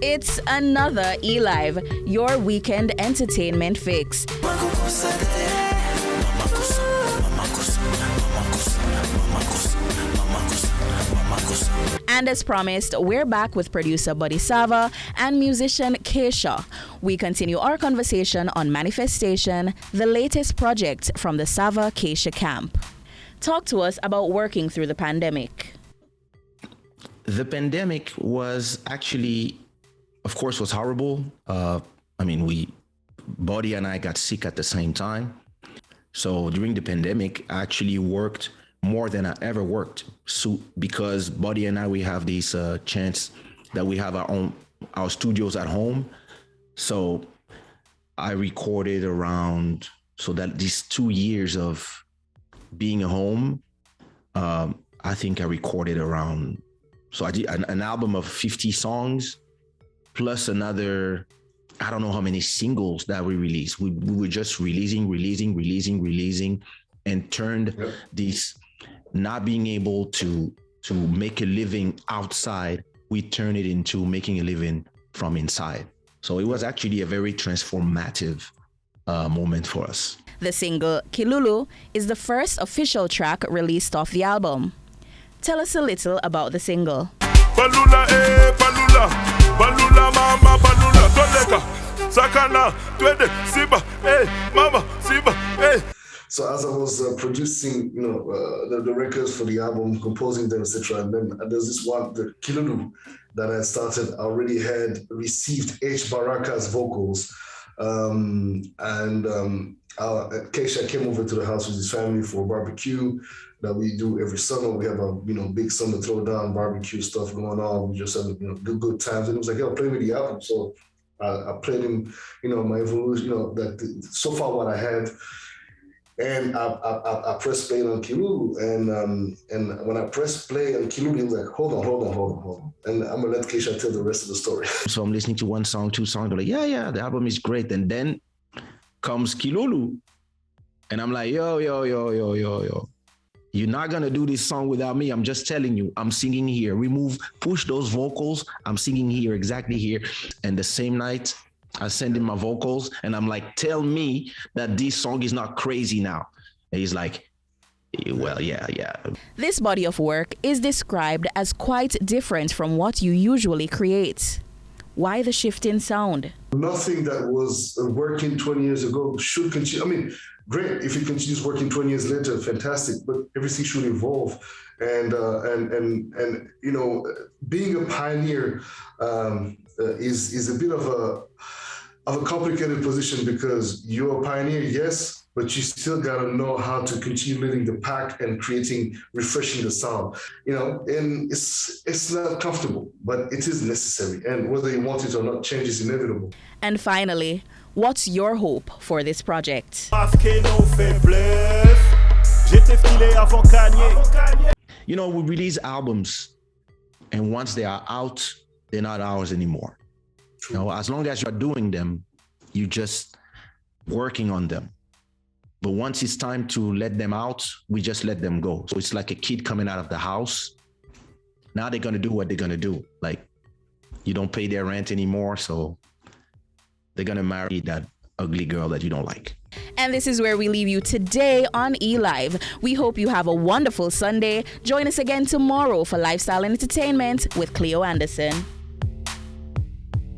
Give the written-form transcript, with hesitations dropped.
It's another E-Live, your weekend entertainment fix. And as promised, we're back with producer Boddhi Satva and musician Keisha. We continue our conversation on Manifestation, the latest project from the Satva Keisha camp. Talk to us about working through the pandemic. The pandemic was actually, of course, was horrible. Boddhi and I got sick at the same time. So during the pandemic, I actually worked more than I ever worked. So because Boddhi and I, we have this chance that we have our studios at home. So I recorded so that these 2 years of being at home, I think I recorded so I did an album of 50 songs, plus another, I don't know how many singles that we released. We were just releasing, and turned this not being able to make a living outside, we turned it into making a living from inside. So it was actually a very transformative moment for us. The single Kilulu is the first official track released off the album. Tell us a little about the single. Balula, balula, balula, mama, balula, toleka, sakana, twede, siba, mama, siba, So as I was producing, the records for the album, composing them, etc., and then there's this one, the Kilulu, that I started. I already had received H. Baraka's vocals, Keisha came over to the house with his family for a barbecue that we do every summer. We have a big summer throwdown barbecue stuff going on. We just have good times. And he was like, "Yo, play me the album." So I played him, my evolution, so far what I had. And I pressed play on Kilulu, and when I pressed play on Kilulu, he was like, hold on. And I'm gonna let Keisha tell the rest of the story. So I'm listening to one song, two songs, they're like, yeah, the album is great. And then comes Kilulu. And I'm like, yo. You're not gonna do this song without me. I'm just telling you, I'm singing here. Push those vocals. I'm singing here, exactly here. And the same night, I send him my vocals and I'm like, tell me that this song is not crazy now. And he's like, well, yeah. This body of work is described as quite different from what you usually create. Why the shift in sound? Nothing that was working 20 years ago should continue. Great if it continues working 20 years later, fantastic, but everything should evolve. And being a pioneer is a bit of a complicated position, because you're a pioneer, yes, but you still gotta know how to continue leading the pack and refreshing the sound. And it's not comfortable, but it is necessary. And whether you want it or not, change is inevitable. And finally, what's your hope for this project? We release albums, and once they are out, they're not ours anymore. As long as you're doing them, you're just working on them. But once it's time to let them out, we just let them go. So it's like a kid coming out of the house. Now they're gonna do what they're gonna do. Like, you don't pay their rent anymore, so they're gonna marry that ugly girl that you don't like. And this is where we leave you today on E-Live. We hope you have a wonderful Sunday. Join us again tomorrow for Lifestyle and Entertainment with Cleo Anderson.